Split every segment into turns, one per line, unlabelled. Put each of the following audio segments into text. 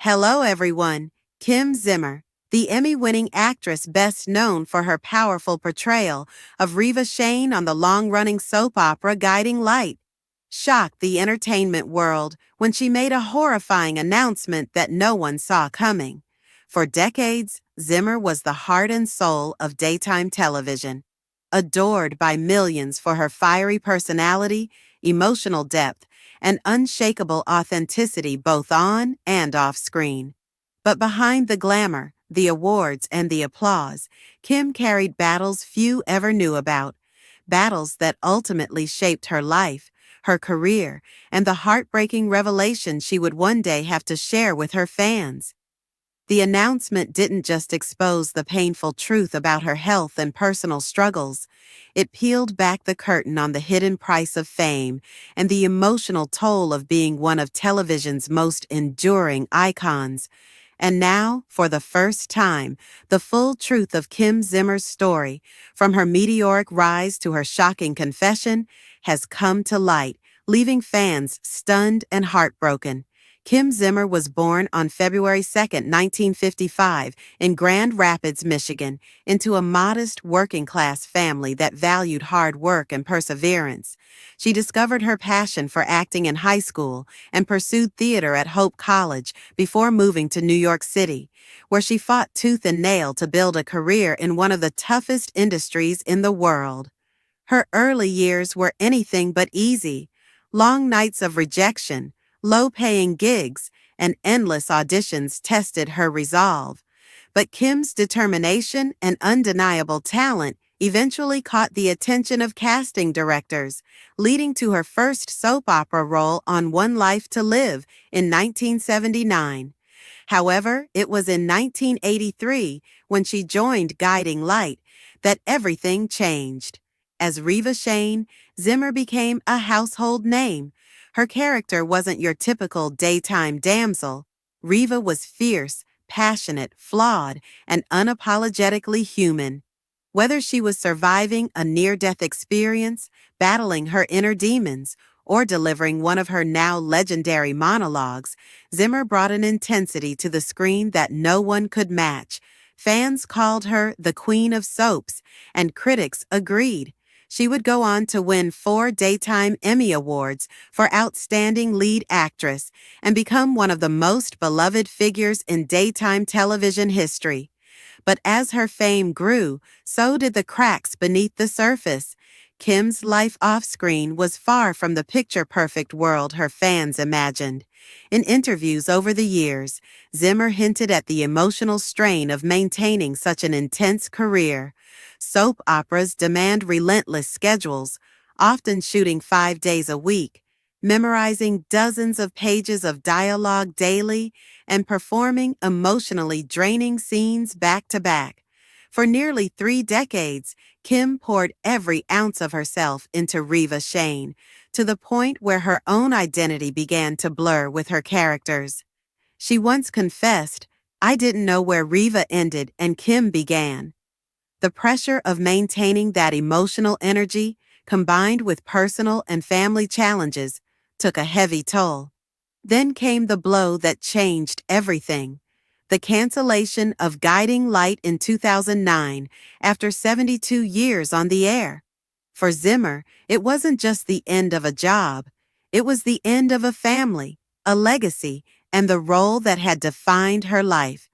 Hello, everyone. Kim Zimmer, the Emmy-winning actress best known for her powerful portrayal of Reva Shane on the long-running soap opera Guiding Light, shocked the entertainment world when she made a horrifying announcement that no one saw coming. For decades, Zimmer was the heart and soul of daytime television, adored by millions for her fiery personality, emotional depth, and unshakable authenticity both on and off screen. But behind the glamour, the awards, and the applause, Kim carried battles few ever knew about, battles that ultimately shaped her life, her career, and the heartbreaking revelation she would one day have to share with her fans. The announcement didn't just expose the painful truth about her health and personal struggles. It peeled back the curtain on the hidden price of fame and the emotional toll of being one of television's most enduring icons. And now, for the first time, the full truth of Kim Zimmer's story, from her meteoric rise to her shocking confession, has come to light, leaving fans stunned and heartbroken. Kim Zimmer was born on February 2, 1955, in Grand Rapids, Michigan, into a modest working-class family that valued hard work and perseverance. She discovered her passion for acting in high school and pursued theater at Hope College before moving to New York City, where she fought tooth and nail to build a career in one of the toughest industries in the world. Her early years were anything but easy. Long nights of rejection, low-paying gigs, and endless auditions tested her resolve. But Kim's determination and undeniable talent eventually caught the attention of casting directors, leading to her first soap opera role on One Life to Live in 1979. However, it was in 1983, when she joined Guiding Light, that everything changed. As Reva Shane, Zimmer became a household name. Her character wasn't your typical daytime damsel. Reva was fierce, passionate, flawed, and unapologetically human. Whether she was surviving a near-death experience, battling her inner demons, or delivering one of her now legendary monologues, Zimmer brought an intensity to the screen that no one could match. Fans called her the Queen of Soaps, and critics agreed. She would go on to win 4 Daytime Emmy Awards for Outstanding Lead Actress and become one of the most beloved figures in daytime television history. But as her fame grew, so did the cracks beneath the surface. Kim's life off-screen was far from the picture-perfect world her fans imagined. In interviews over the years, Zimmer hinted at the emotional strain of maintaining such an intense career. Soap operas demand relentless schedules, often shooting 5 days a week, memorizing dozens of pages of dialogue daily, and performing emotionally draining scenes back to back. For nearly 3 decades, Kim poured every ounce of herself into Reva Shane, to the point where her own identity began to blur with her characters. She once confessed, "I didn't know where Reva ended and Kim began." The pressure of maintaining that emotional energy, combined with personal and family challenges, took a heavy toll. Then came the blow that changed everything: the cancellation of Guiding Light in 2009 after 72 years on the air. For Zimmer, it wasn't just the end of a job. It was the end of a family, a legacy, and the role that had defined her life.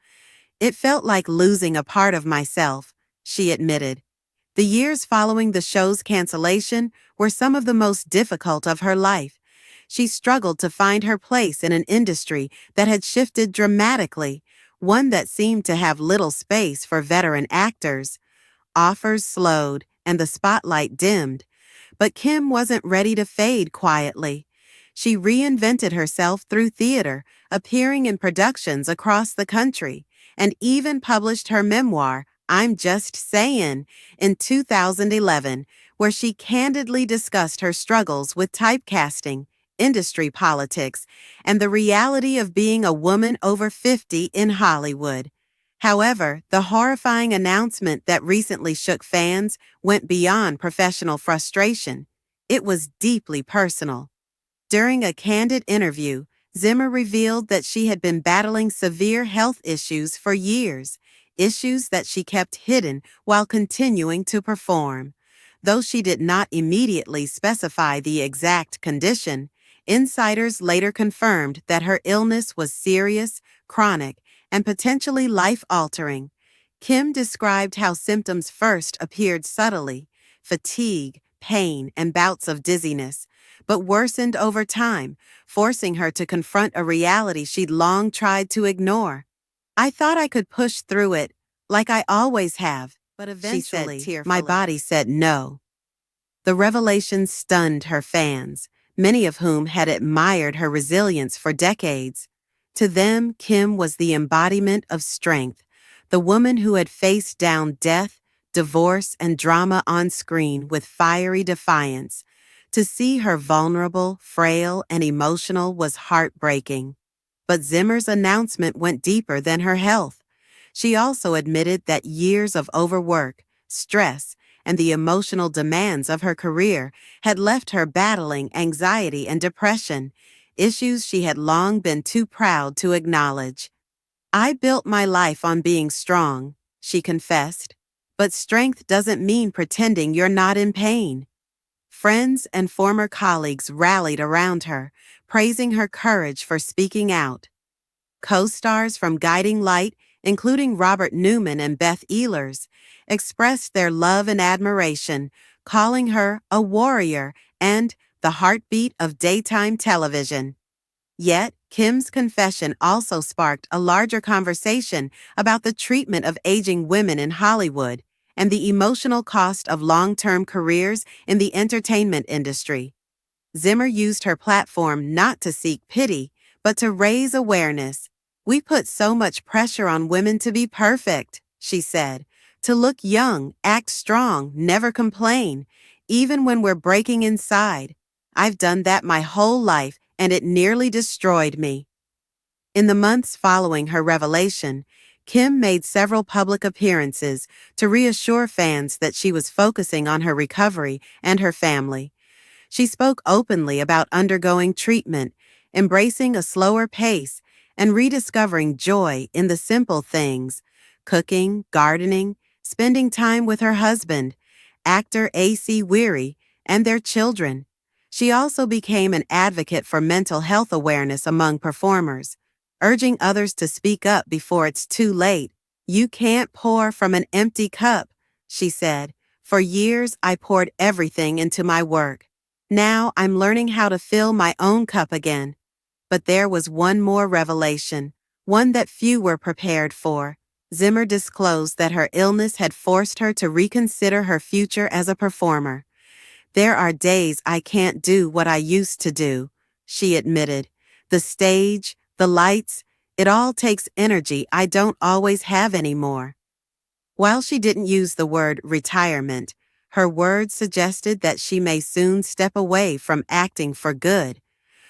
"It felt like losing a part of myself," she admitted. The years following the show's cancellation were some of the most difficult of her life. She struggled to find her place in an industry that had shifted dramatically, one that seemed to have little space for veteran actors. Offers slowed, and the spotlight dimmed. But Kim wasn't ready to fade quietly. She reinvented herself through theater, appearing in productions across the country, and even published her memoir, I'm Just Sayin', in 2011, where she candidly discussed her struggles with typecasting, industry politics, and the reality of being a woman over 50 in Hollywood. However, the horrifying announcement that recently shook fans went beyond professional frustration. It was deeply personal. During a candid interview, Zimmer revealed that she had been battling severe health issues for years, issues that she kept hidden while continuing to perform. Though she did not immediately specify the exact condition, insiders later confirmed that her illness was serious, chronic, and potentially life-altering. Kim described how symptoms first appeared subtly: fatigue, pain, and bouts of dizziness, but worsened over time, forcing her to confront a reality she'd long tried to ignore. "I thought I could push through it, like I always have, but eventually, she said, my body said no." The revelation stunned her fans, many of whom had admired her resilience for decades. To them, Kim was the embodiment of strength, the woman who had faced down death, divorce, and drama on screen with fiery defiance. To see her vulnerable, frail, and emotional was heartbreaking. But Zimmer's announcement went deeper than her health. She also admitted that years of overwork, stress, and the emotional demands of her career had left her battling anxiety and depression, issues she had long been too proud to acknowledge. "I built my life on being strong," she confessed. "But strength doesn't mean pretending you're not in pain." Friends and former colleagues rallied around her, praising her courage for speaking out. Co-stars from Guiding Light, including Robert Newman and Beth Ehlers, expressed their love and admiration, calling her a warrior and the heartbeat of daytime television. Yet, Kim's confession also sparked a larger conversation about the treatment of aging women in Hollywood and the emotional cost of long-term careers in the entertainment industry. Zimmer used her platform not to seek pity, but to raise awareness. "We put so much pressure on women to be perfect," she said, "to look young, act strong, never complain, even when we're breaking inside. I've done that my whole life, and it nearly destroyed me." In the months following her revelation, Kim made several public appearances to reassure fans that she was focusing on her recovery and her family. She spoke openly about undergoing treatment, embracing a slower pace, and rediscovering joy in the simple things: cooking, gardening, spending time with her husband, actor A.C. Weary, and their children. She also became an advocate for mental health awareness among performers, urging others to speak up before it's too late. "You can't pour from an empty cup," she said. "For years, I poured everything into my work. Now I'm learning how to fill my own cup again." But there was one more revelation, one that few were prepared for. Zimmer disclosed that her illness had forced her to reconsider her future as a performer. "There are days I can't do what I used to do," she admitted. "The stage, the lights, it all takes energy I don't always have anymore." While she didn't use the word retirement, her words suggested that she may soon step away from acting for good.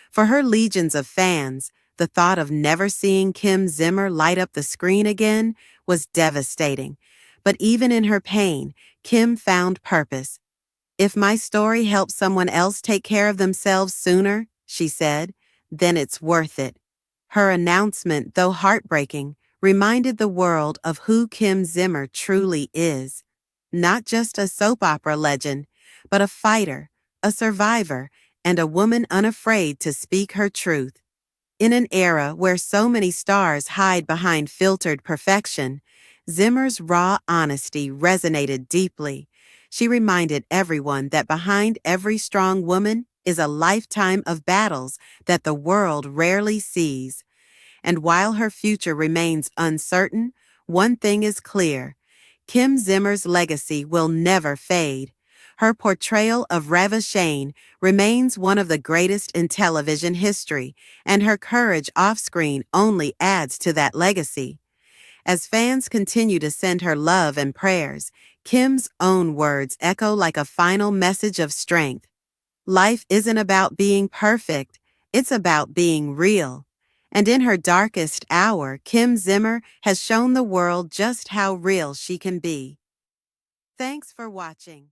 For her legions of fans, the thought of never seeing Kim Zimmer light up the screen again was devastating. But even in her pain, Kim found purpose. "If my story helps someone else take care of themselves sooner," she said, "then it's worth it." Her announcement, though heartbreaking, reminded the world of who Kim Zimmer truly is. Not just a soap opera legend, but a fighter, a survivor, and a woman unafraid to speak her truth. In an era where so many stars hide behind filtered perfection, Zimmer's raw honesty resonated deeply. She reminded everyone that behind every strong woman is a lifetime of battles that the world rarely sees. And while her future remains uncertain, one thing is clear: Kim Zimmer's legacy will never fade. Her portrayal of Reva Shane remains one of the greatest in television history, and her courage off-screen only adds to that legacy. As fans continue to send her love and prayers, Kim's own words echo like a final message of strength. "Life isn't about being perfect, it's about being real." And in her darkest hour, Kim Zimmer has shown the world just how real she can be. Thanks for watching.